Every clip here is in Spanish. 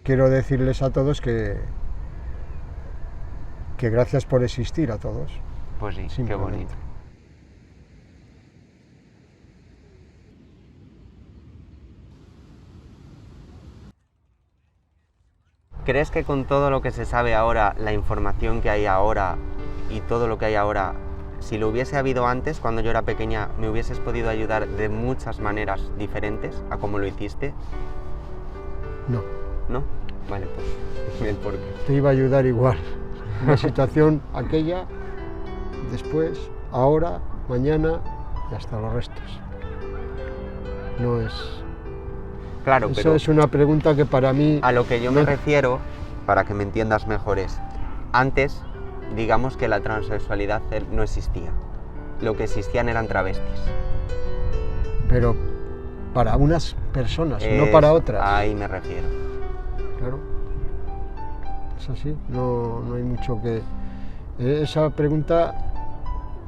quiero decirles a todos que gracias por existir a todos. Pues sí, qué Simplemente. bonito. ¿Crees que con todo lo que se sabe ahora, la información que hay ahora y todo lo que hay ahora, si lo hubiese habido antes, cuando yo era pequeña, me hubieses podido ayudar de muchas maneras diferentes a como lo hiciste? No, ¿No? Vale, pues el porqué. te iba a ayudar igual. La situación aquella, después, ahora, mañana y hasta los restos. No es... Claro, Eso pero es una pregunta que para mí... a lo que yo me no- refiero, para que me entiendas mejor, es, antes, digamos que la transexualidad no existía. Lo que existían eran travestis. Pero para unas personas, no para otras. Ahí me refiero. Claro. Es así, no hay mucho que... esa pregunta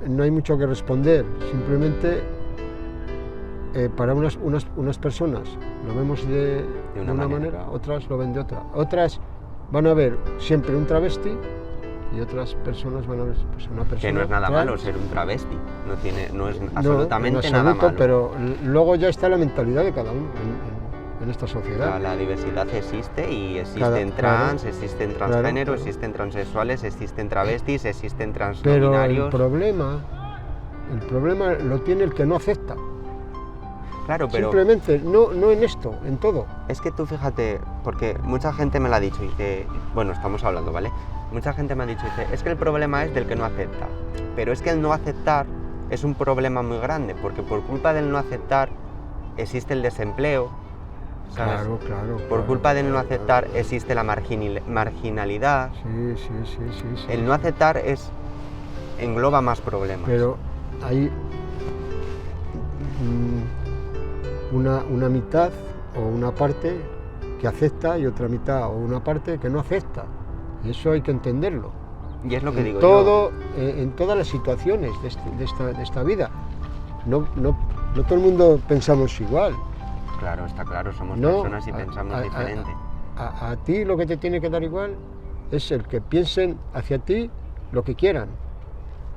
no hay mucho que responder, simplemente para unas personas lo vemos de una manera, otras lo ven de otra. Otras van a ver siempre un travesti y otras personas van a ver pues, una persona... Que no es nada trans. malo ser un travesti, no es No, absolutamente en nada absoluto, malo. Pero luego ya está la mentalidad de cada uno en esta sociedad. La diversidad existe y existen Claro, trans, existen transgénero, claro. existen transexuales, existen travestis, existen Pero transnominarios. el problema lo tiene el que no acepta. Claro, pero Simplemente, no en esto, en todo. es que tú fíjate, porque mucha gente me lo ha dicho, dice, bueno, estamos hablando, ¿vale? Mucha gente me ha dicho, dice, es que el problema es del que no acepta. Pero es que el no aceptar es un problema muy grande, porque por culpa del no aceptar existe el desempleo, ¿sabes? Claro. Por culpa del no aceptar existe la marginalidad. Sí. El no aceptar engloba más problemas. Pero hay una mitad o una parte que acepta y otra mitad o una parte que no acepta. Y eso hay que entenderlo. Y es lo que digo Todo, en todas las situaciones de esta vida. No todo el mundo pensamos igual. yo. Claro, está claro, somos No, personas y pensamos diferente. A ti lo que te tiene que dar igual es el que piensen hacia ti lo que quieran.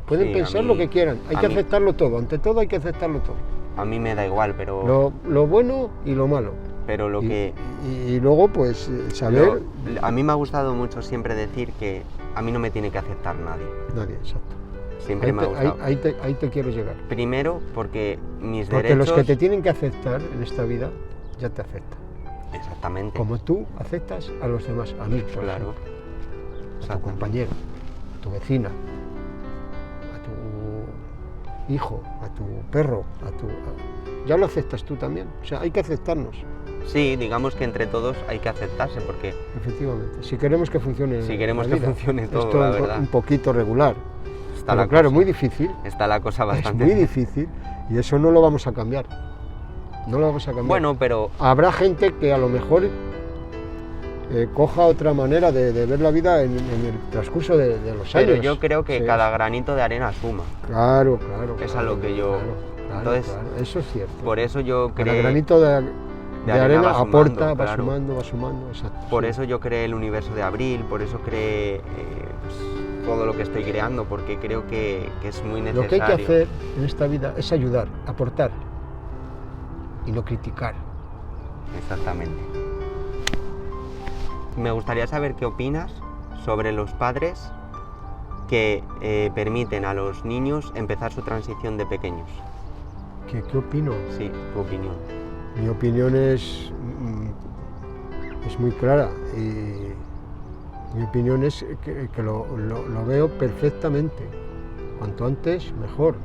Pueden Sí, pensar a mí- lo que quieran, hay a que mí- aceptarlo todo, ante todo hay que aceptarlo todo. A mí me da igual, pero Lo bueno y lo malo. lo y, que... y luego pues saber... A mí me ha gustado mucho siempre decir que a mí no me tiene que aceptar nadie. Nadie, exacto. Siempre me ha gustado. Ahí te quiero llegar. Primero, porque mis Porque derechos... los que te tienen que aceptar en esta vida, ya te aceptan. Exactamente. Como tú aceptas a los demás, a mí, por Claro. ejemplo, a tu Exactamente. compañero, a tu vecina, a tu hijo, a tu perro, ya lo aceptas tú también. O sea, hay que aceptarnos, Sí, digamos que entre todos hay que aceptarse, porque efectivamente. Si queremos que funcione Si queremos la que vida. funcione todo, Esto la es verdad. un poquito regular. está Pero la claro, cosa, muy difícil. está la cosa bastante... Es muy difícil y eso no lo vamos a cambiar. No lo vamos a cambiar. Bueno, pero Habrá gente que a lo mejor coja otra manera de ver la vida en el transcurso de los años. Pero yo creo que Sí. cada granito de arena suma. Claro. Es a lo que yo- Entonces, claro, eso es cierto. Por eso yo Cada creé, granito de arena va sumando, aporta, va claro. sumando, exacto. por sí. eso yo creé el universo de Abril, por eso creé pues, todo lo que estoy creando, porque creo que es muy necesario. Lo que hay que hacer en esta vida es ayudar, aportar y no criticar. Exactamente. Me gustaría saber qué opinas sobre los padres que permiten a los niños empezar su transición de pequeños. ¿Qué opino? Sí, tu opinión. Mi opinión es muy clara y mi opinión es que lo veo perfectamente. Cuanto antes, mejor.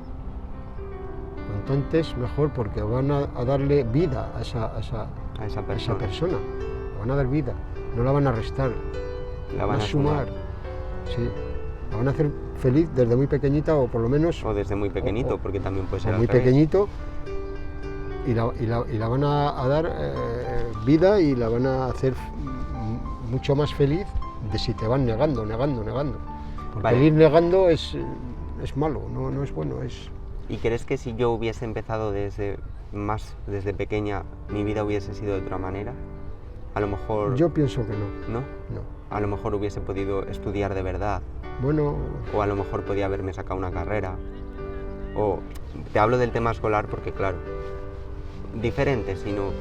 Cuanto antes, mejor, porque van a darle vida a esa A esa a persona. esa persona. Le van a dar vida, no la van a restar, La van a sumar. Sí, la van a hacer feliz desde muy pequeñita o por lo menos O desde muy pequeñito, o- porque también puede o ser al muy revés. pequeñito y la van a dar vida y la van a hacer mucho más feliz de si te van negando. Porque Vale. el ir negando es malo, no es bueno, es... ¿Y crees que si yo hubiese empezado desde pequeña, mi vida hubiese sido de otra manera? a lo mejor... Yo pienso que ¿No? no. A lo mejor hubiese podido estudiar de verdad, Bueno, o a lo mejor podía haberme sacado una carrera, o te hablo del tema escolar porque claro, diferente, sino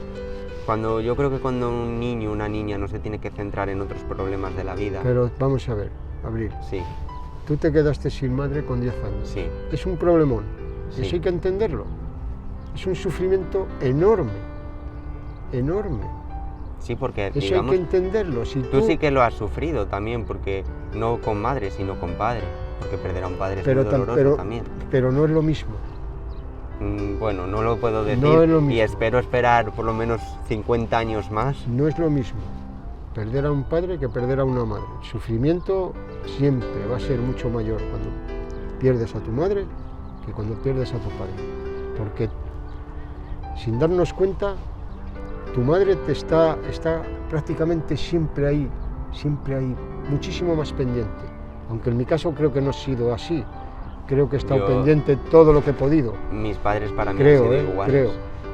yo creo que cuando un niño o una niña no se tiene que centrar en otros problemas de la vida. pero vamos a ver, Abril, Sí, tú te quedaste sin madre con 10 años. sí, Es un problemón, Sí. eso hay que entenderlo. Es un sufrimiento enorme, enorme. sí, porque Eso digamos, hay que entenderlo. Si tú sí que lo has sufrido también, porque no con madre, sino con padre, porque perder a un padre es pero, muy tam- doloroso pero, también. pero no es lo mismo. Bueno, no lo puedo decir No es lo y mismo. espero esperar por lo menos 50 años más. No es lo mismo perder a un padre que perder a una madre. El sufrimiento siempre va a ser mucho mayor cuando pierdes a tu madre que cuando pierdes a tu padre. Porque sin darnos cuenta, tu madre te está prácticamente siempre ahí, muchísimo más pendiente. Aunque en mi caso creo que no ha sido así. Creo que he estado Yo- pendiente todo lo que he podido. Mis padres para mí Creo, han sido iguales. creo.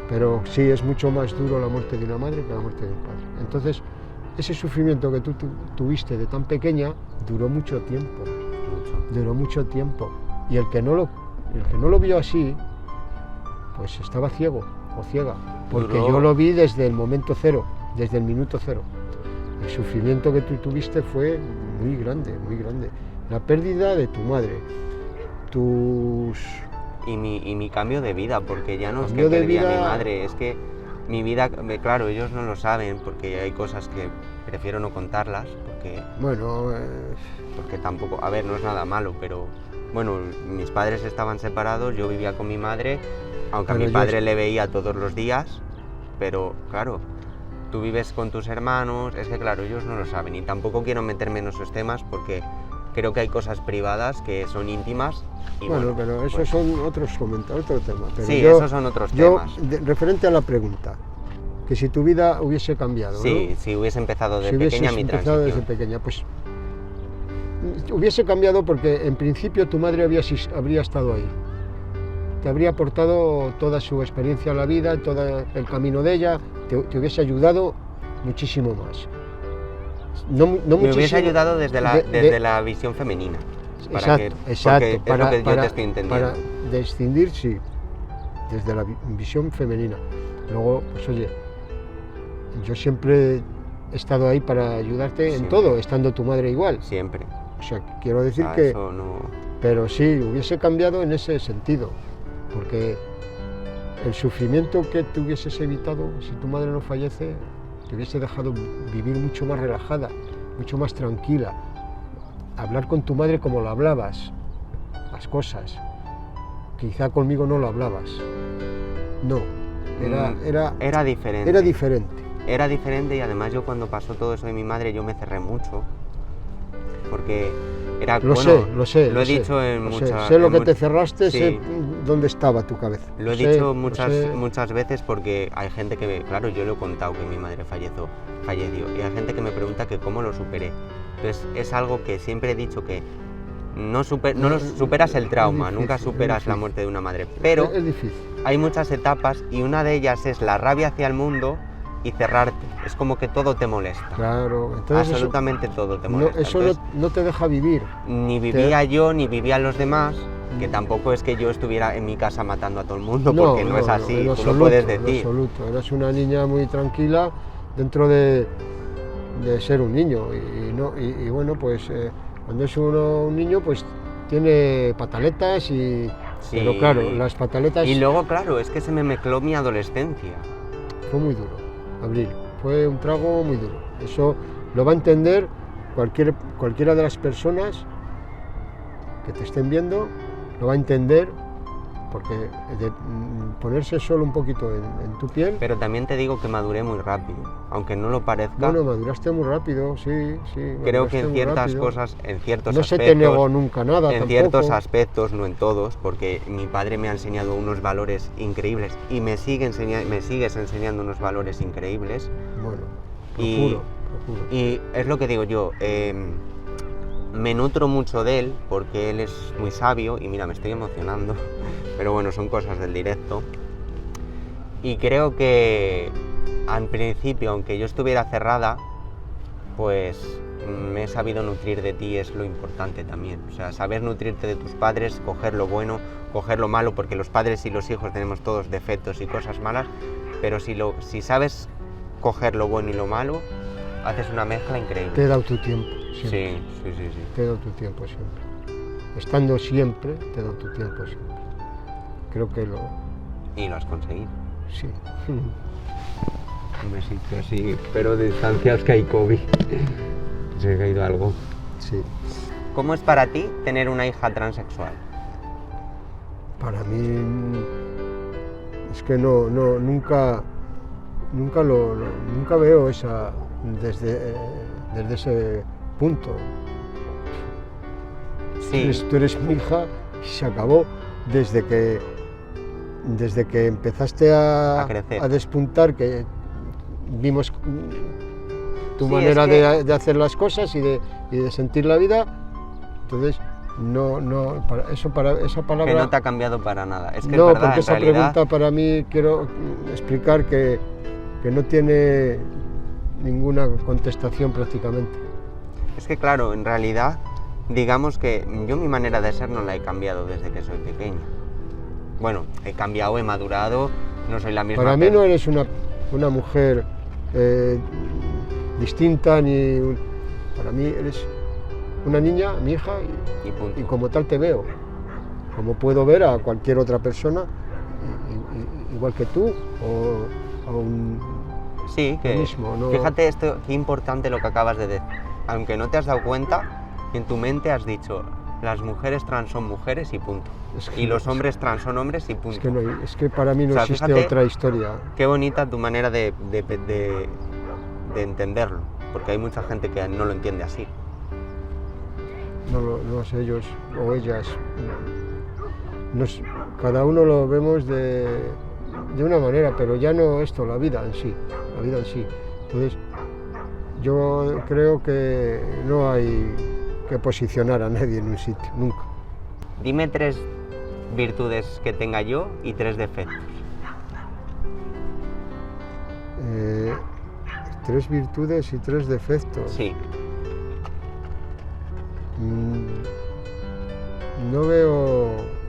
Pero sí, es mucho más duro la muerte de una madre que la muerte de un padre. Entonces, ese sufrimiento que tú tuviste de tan pequeña duró mucho tiempo. Mucho. Duró mucho tiempo. Y el que no lo vio así, pues estaba ciego o ciega. Porque Duró- yo lo vi desde el momento cero, desde el minuto cero. El sufrimiento que tú tuviste fue muy grande, muy grande. La pérdida de tu madre, tus... Y mi cambio de vida, porque ya no es que Cambio de perdí a mi vida- madre, es que mi vida, claro, ellos no lo saben, porque hay cosas que prefiero no contarlas, Bueno, porque tampoco, a ver, no es nada malo, pero bueno, mis padres estaban separados, yo vivía con mi madre, aunque a Pero mi yo padre es- le veía todos los días, pero claro, tú vives con tus hermanos, es que claro, ellos no lo saben y tampoco quiero meterme en esos temas porque creo que hay cosas privadas que son íntimas y bueno, pero esos pues, son otros comentarios, otro tema. Pero sí, yo- esos son otros temas. Referente a la pregunta, que si tu vida hubiese cambiado, Sí, ¿no? si hubiese empezado de Si hubieses pequeña mi empezado desde transición. pequeña, pues hubiese cambiado porque en principio tu madre habría estado ahí. Te habría aportado toda su experiencia en la vida, todo el camino de ella, te hubiese ayudado muchísimo más. No Me hubiese muchísimo, ayudado desde de- la visión femenina. Exacto, Porque exacto. es lo que yo te estoy entendiendo. Para descindir, sí, desde la visión femenina. Luego, pues oye, yo siempre he estado ahí para ayudarte en Siempre. todo, estando tu madre igual. Siempre. O sea, quiero decir Ah, que... eso no... Pero sí, hubiese cambiado en ese sentido, porque el sufrimiento que te hubieses evitado si tu madre no fallece, te hubiese dejado vivir mucho más relajada, mucho más tranquila, hablar con tu madre como lo hablabas, las cosas. Quizá conmigo no lo hablabas. No, Era diferente. era diferente. Era diferente y además yo cuando pasó todo eso de mi madre yo me cerré mucho. Porque era... Lo bueno, sé. Lo he dicho en lo sé. muchas... Sé lo en que mu- te cerraste, sí. sé dónde estaba tu cabeza. Lo he sé, dicho lo muchas, sé. muchas veces porque hay gente que, claro, yo lo he contado que mi madre falleció, y hay gente que me pregunta que cómo lo superé. Entonces es algo que siempre he dicho que no superas el trauma, difícil, nunca es superas la difícil. muerte de una madre, pero Es difícil. hay muchas etapas y una de ellas es la rabia hacia el mundo y cerrarte. Es como que todo te molesta, Claro, entonces eso- absolutamente todo te no, molesta. eso Entonces, no te deja vivir. ni vivía yo ni vivían los demás, que tampoco es que yo estuviera en mi casa matando a todo el mundo, porque no es así, en tú absoluto, lo puedes en decir. absoluto. Eras una niña muy tranquila dentro de ser un niño. Y bueno, pues cuando es uno un niño, pues tiene pataletas y... Sí. Pero claro, las pataletas Y luego, claro, es que se me mezcló mi adolescencia. fue muy duro, Abril. Fue un trago muy duro. Eso lo va a entender cualquiera de las personas que te estén viendo, lo va a entender, porque ponerse solo un poquito en tu piel... Pero también te digo que maduré muy rápido, aunque no lo parezca. Bueno, maduraste muy rápido, sí. Creo maduraste que en muy ciertas rápido. cosas, en ciertos No se aspectos, te negó nunca nada en tampoco. ciertos aspectos, no en todos, porque mi padre me ha enseñado unos valores increíbles y me sigues enseñando unos valores increíbles. Bueno, Y- procuro. Y es lo que digo yo, me nutro mucho de él porque él es muy sabio y mira, me estoy emocionando, pero bueno, son cosas del directo. Y creo que al principio, aunque yo estuviera cerrada, pues me he sabido nutrir de ti, es lo importante también. O sea, saber nutrirte de tus padres, coger lo bueno, coger lo malo, porque los padres y los hijos tenemos todos defectos y cosas malas, pero si sabes coger lo bueno y lo malo, haces una mezcla increíble. Te he dado tu tiempo siempre. Sí. Te he dado tu tiempo siempre. Estando siempre, te he dado tu tiempo siempre. Creo que Y lo has conseguido. Sí. Un besito así, pero de distancias que hay COVID. Se ha caído algo. Sí. ¿Cómo es para ti tener una hija transexual? Para mí es que nunca veo esa desde ese punto. Sí. Tú eres mi hija y se acabó desde que empezaste A crecer. a despuntar, que vimos tu Sí, manera es que- de hacer las cosas y de sentir la vida. Entonces, esa palabra... Que no te ha cambiado para nada. Es que no, es verdad, porque en esa realidad, pregunta para mí quiero explicar que no tiene ninguna contestación prácticamente. es que claro, en realidad, digamos que yo mi manera de ser no la he cambiado desde que soy pequeño. Bueno, he cambiado, he madurado, no soy la misma Para mí no persona. eres una mujer distinta, para mí eres una niña, mi hija, Y punto. y como tal te veo, como puedo ver a cualquier otra persona, igual que tú, o a un... Sí, que lo mismo, no- fíjate esto, qué importante lo que acabas de decir. Aunque no te has dado cuenta, en tu mente has dicho, las mujeres trans son mujeres y punto. Es que Y los no- hombres trans son hombres y punto. es que para mí no O sea, existe fíjate- otra historia. Qué bonita tu manera de entenderlo, porque hay mucha gente que no lo entiende así. No sé, ellos o ellas. Cada uno lo vemos de una manera, pero ya no esto, la vida en sí. Entonces, yo creo que no hay que posicionar a nadie en un sitio, nunca. Dime 3 virtudes que tenga yo y 3 defectos. 3 virtudes y 3 defectos. Sí,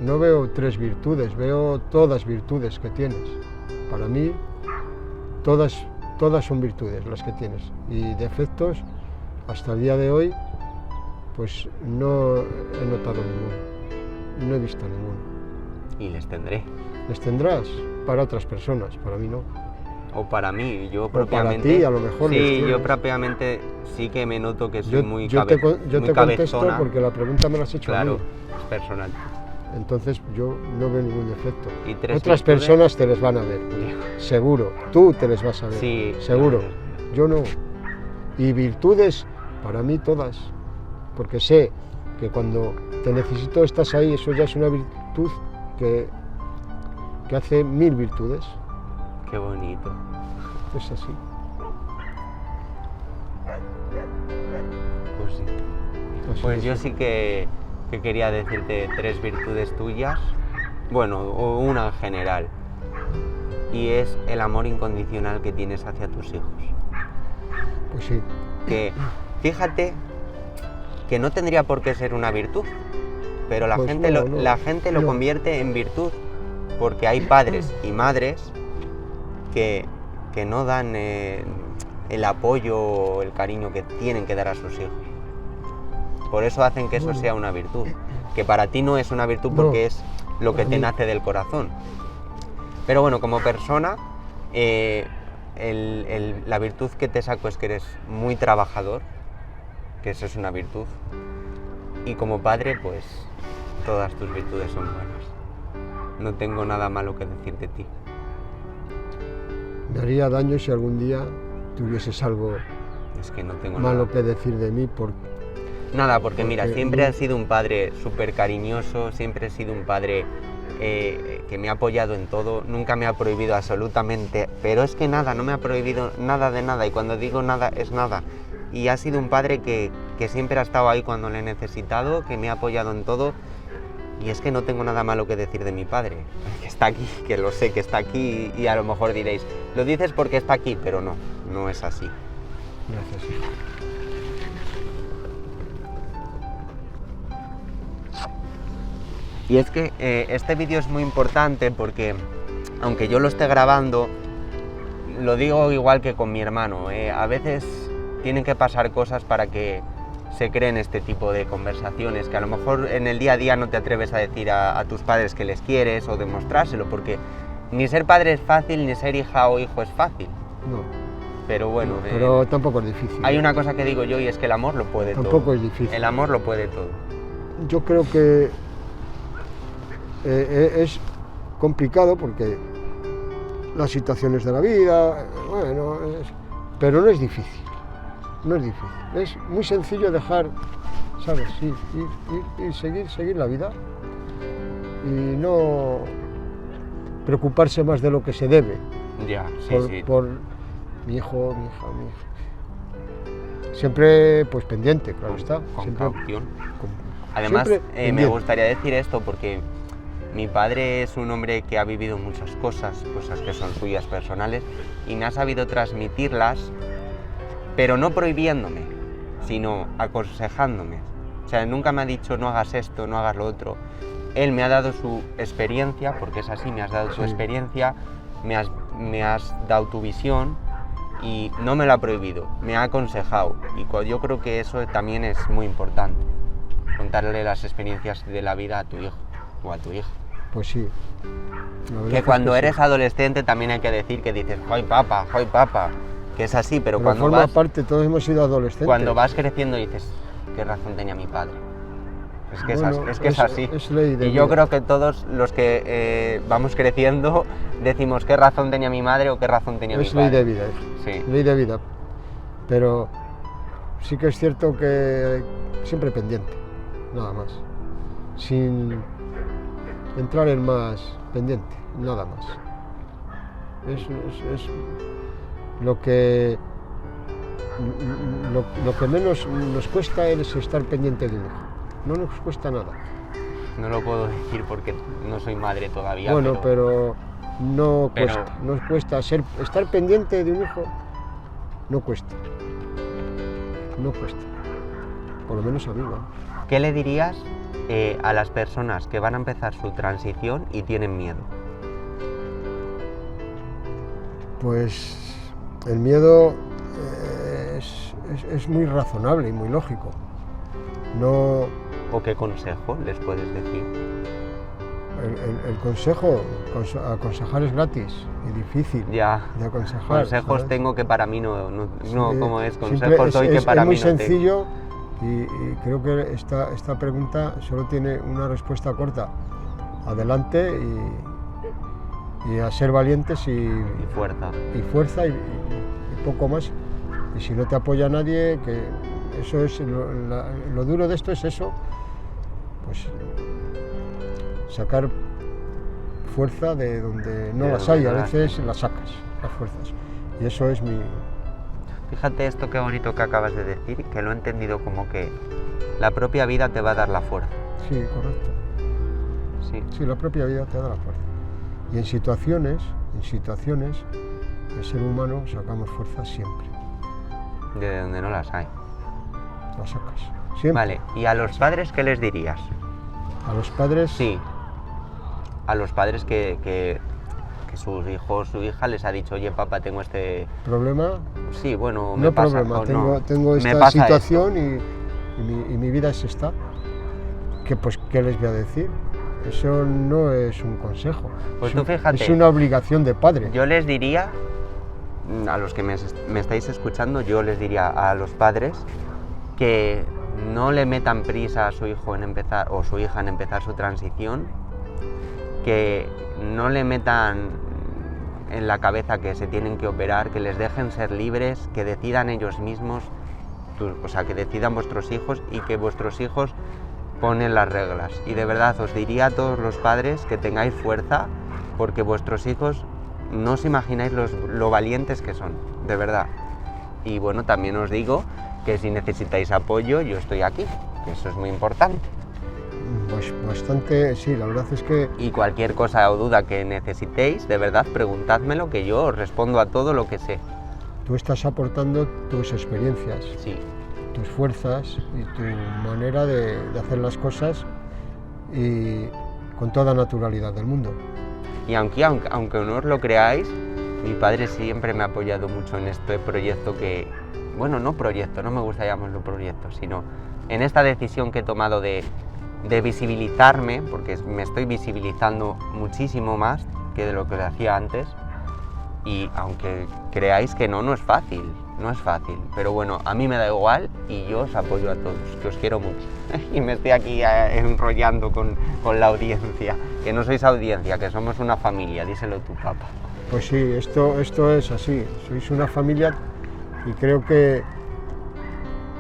No veo 3 virtudes, veo todas virtudes que tienes. Para mí, todas son virtudes las que tienes. Y defectos, hasta el día de hoy, pues no he notado ninguno, no he visto ninguno. y les tendré. Les tendrás para otras personas, para mí no. O para mí, yo para propiamente... ti, a lo mejor les Sí, yo tienes. propiamente sí que me noto que soy muy, yo te contesto cabezona. porque la pregunta me la has hecho a Claro, mí. es personal. Entonces yo no veo ningún defecto. ¿Y 3 Otras virtudes? personas te les van a ver, seguro. Tú te les vas a ver, Sí, seguro. claro. Yo no. Y virtudes, para mí todas. Porque sé que cuando te necesito estás ahí, eso ya es una virtud que hace 1000 virtudes. Qué bonito. Es así. Pues sí. Así Pues es. yo sí que quería decirte 3 virtudes tuyas, bueno, o una en general, y es el amor incondicional que tienes hacia tus hijos. Pues sí. Que fíjate que no tendría por qué ser una virtud, pero la Pues gente, no, la gente lo no. convierte en virtud, porque hay padres y madres que no dan el apoyo o el cariño que tienen que dar a sus hijos. Por eso hacen que eso Bueno. sea una virtud, que para ti no es una virtud No, porque es lo que para te mí. nace del corazón. Pero bueno, como persona, la virtud que te saco es que eres muy trabajador, que eso es una virtud, y como padre, pues todas tus virtudes son buenas. No tengo nada malo que decir de ti. Me haría daño si algún día tuvieses algo Es que no tengo malo nada. que decir de mí, Nada, porque mira, porque siempre no- has sido un padre súper cariñoso, siempre he sido un padre que me ha apoyado en todo, nunca me ha prohibido absolutamente, pero es que nada, no me ha prohibido nada de nada, y cuando digo nada es nada. Y ha sido un padre que siempre ha estado ahí cuando le he necesitado, que me ha apoyado en todo, Y es que no tengo nada malo que decir de mi padre, que está aquí, que lo sé, que está aquí, y a lo mejor diréis, lo dices porque está aquí, pero no, no es así. Gracias, hijo. Y es que este vídeo es muy importante porque, aunque yo lo esté grabando, lo digo igual que con mi hermano, a veces tienen que pasar cosas para que se creen este tipo de conversaciones, que a lo mejor en el día a día no te atreves a decir a tus padres que les quieres o demostrárselo, porque ni ser padre es fácil, ni ser hija o hijo es fácil. No. Pero bueno, Pero tampoco es difícil. hay una cosa que digo yo y es que el amor lo puede todo. Tampoco es difícil. El amor lo puede todo. Yo creo que es complicado porque las situaciones de la vida, bueno, pero no es difícil. No es difícil. Es muy sencillo dejar, ¿sabes? Y seguir la vida y no preocuparse más de lo que se debe. Ya, sí. Por mi hijo, mi hija. Siempre pues pendiente, claro está. Con Siempre, caución. Además, me gustaría decir esto porque mi padre es un hombre que ha vivido muchas cosas que son suyas personales y me ha sabido transmitirlas, pero no prohibiéndome, sino aconsejándome. O sea, nunca me ha dicho no hagas esto, no hagas lo otro. Él me ha dado su experiencia, porque es así, me has dado tu experiencia, me has dado tu visión y no me lo ha prohibido, me ha aconsejado. Y yo creo que eso también es muy importante, contarle las experiencias de la vida a tu hijo o a tu hija. Pues sí. Que cuando eres adolescente también hay que decir que dices, ¡Joy papa! Que es así, pero cuando forma parte, todos hemos sido adolescentes. Cuando vas creciendo dices, ¿qué razón tenía mi padre? Es que, bueno, es así. Es ley de y vida. yo creo que todos los que vamos creciendo decimos qué razón tenía mi madre o qué razón tenía mi padre. Es ley de vida, sí. Ley de vida. Pero sí que es cierto que siempre pendiente, nada más. Sin entrar en más pendiente, nada más. Es lo que menos nos cuesta es estar pendiente de un hijo. No nos cuesta nada. No lo puedo decir porque no soy madre todavía. Bueno, pero no cuesta. No cuesta estar pendiente de un hijo. No cuesta. No cuesta. Por lo menos a mí, ¿no? ¿Qué le dirías a las personas que van a empezar su transición y tienen miedo? Pues el miedo es muy razonable y muy lógico. No... ¿O qué consejo les puedes decir? El consejo, aconsejar es gratis y difícil ya, de aconsejar. Consejos ¿sabes? Tengo que para mí no Sí, ¿cómo es? Consejos doy que para mí no tengo. Es muy sencillo y creo que esta pregunta solo tiene una respuesta corta. Adelante y a ser valientes y fuerza y poco más. Y si no te apoya nadie, que eso es lo duro de esto es eso, pues sacar fuerza de donde no las hay, a veces las sacas, las fuerzas. Y eso es mi... Fíjate esto qué bonito que acabas de decir, que lo he entendido como que la propia vida te va a dar la fuerza. Sí, correcto. Sí, la propia vida te da la fuerza. Y en situaciones, el ser humano sacamos fuerza siempre. De donde no las hay. Las sacas, siempre. Vale, ¿y a los padres qué les dirías? ¿A los padres? Sí. A los padres que sus hijos, su hija les ha dicho, oye papá, tengo este... ¿Problema? Sí, bueno, me pasa. No problema, tengo esta situación y mi vida es esta. ¿Qué les voy a decir? Eso no es un consejo. Pues tú fíjate. Es una obligación de padre. Yo les diría, a los que me estáis escuchando, yo les diría a los padres que no le metan prisa a su hijo en empezar o su hija en empezar su transición, que no le metan en la cabeza que se tienen que operar, que les dejen ser libres, que decidan ellos mismos, o sea, que decidan vuestros hijos y que vuestros hijos ponen las reglas. Y de verdad os diría a todos los padres que tengáis fuerza, porque vuestros hijos no os imagináis lo valientes que son, de verdad. Y bueno, también os digo que si necesitáis apoyo, yo estoy aquí, que eso es muy importante. Pues bastante, sí, la verdad es que Y cualquier cosa o duda que necesitéis, de verdad, preguntádmelo, que yo os respondo a todo lo que sé. tú estás aportando tus experiencias, Sí. tus fuerzas y tu manera de hacer las cosas y con toda naturalidad del mundo. Y aunque no os lo creáis, mi padre siempre me ha apoyado mucho en este proyecto que, bueno, no proyecto, no me gusta llamarlo proyecto, sino en esta decisión que he tomado de visibilizarme, porque me estoy visibilizando muchísimo más que de lo que lo hacía antes. Y aunque creáis que no es fácil, no es fácil, pero bueno, a mí me da igual y yo os apoyo a todos, que os quiero mucho. Y me estoy aquí enrollando con la audiencia, que no sois audiencia, que somos una familia, díselo tú, papá. Pues sí, esto es así, sois una familia y creo que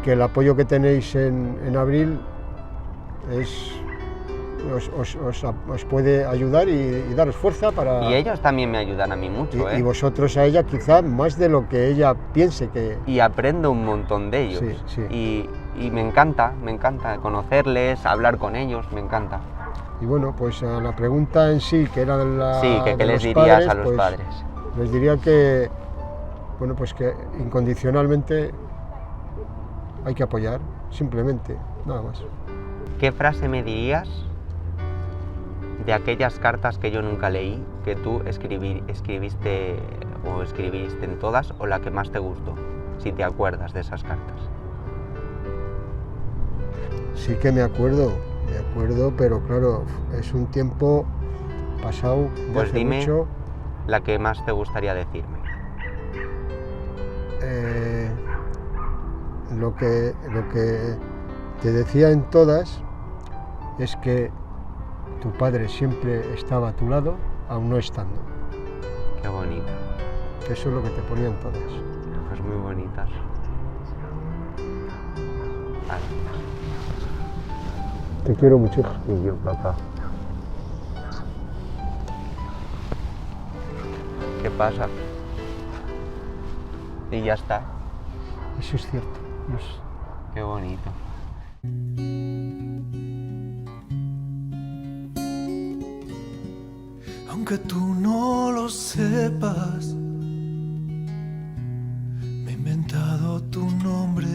el apoyo que tenéis en Abril os puede ayudar y daros fuerza para... Y ellos también me ayudan a mí mucho, y vosotros a ella quizá más de lo que ella piense que... Y aprendo un montón de ellos. Sí, sí. Y me encanta conocerles, hablar con ellos, me encanta. Y bueno, pues a la pregunta en sí, que era de la... Sí, que qué de les los dirías padres, a los pues, padres. Les diría que, bueno, pues que incondicionalmente hay que apoyar, simplemente, nada más. ¿Qué frase me dirías de aquellas cartas que yo nunca leí, que tú escribiste en todas, o la que más te gustó, si te acuerdas de esas cartas? Sí que me acuerdo, pero claro, es un tiempo pasado de Pues hace dime mucho. la que más te gustaría decirme. Lo que te decía en todas es que tu padre siempre estaba a tu lado, aún no estando. Qué bonita. Eso es lo que te ponía en todas. Pues muy bonitas. Vale. Te quiero mucho, hija. Y yo, papá. ¿Qué pasa? Y ya está. Eso es cierto. Qué bonito. Aunque tú no lo sepas, me he inventado tu nombre.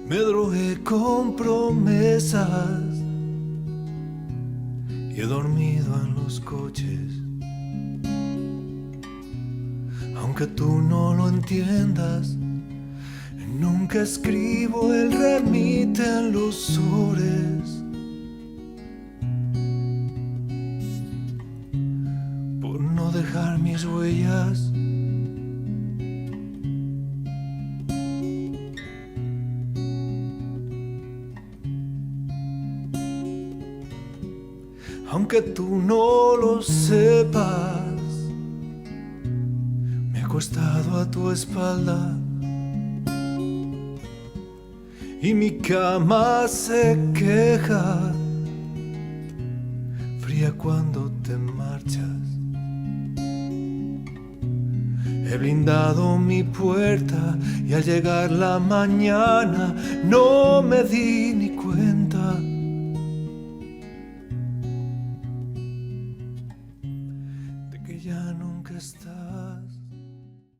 Me drogué con promesas y he dormido en los coches. Aunque tú no lo entiendas, nunca escribo el remite en los sobres. Por no dejar mis huellas. Aunque tú no lo sepas, me he acostado a tu espalda y mi cama se queja, fría cuando te marchas. He blindado mi puerta y al llegar la mañana no me di ni cuenta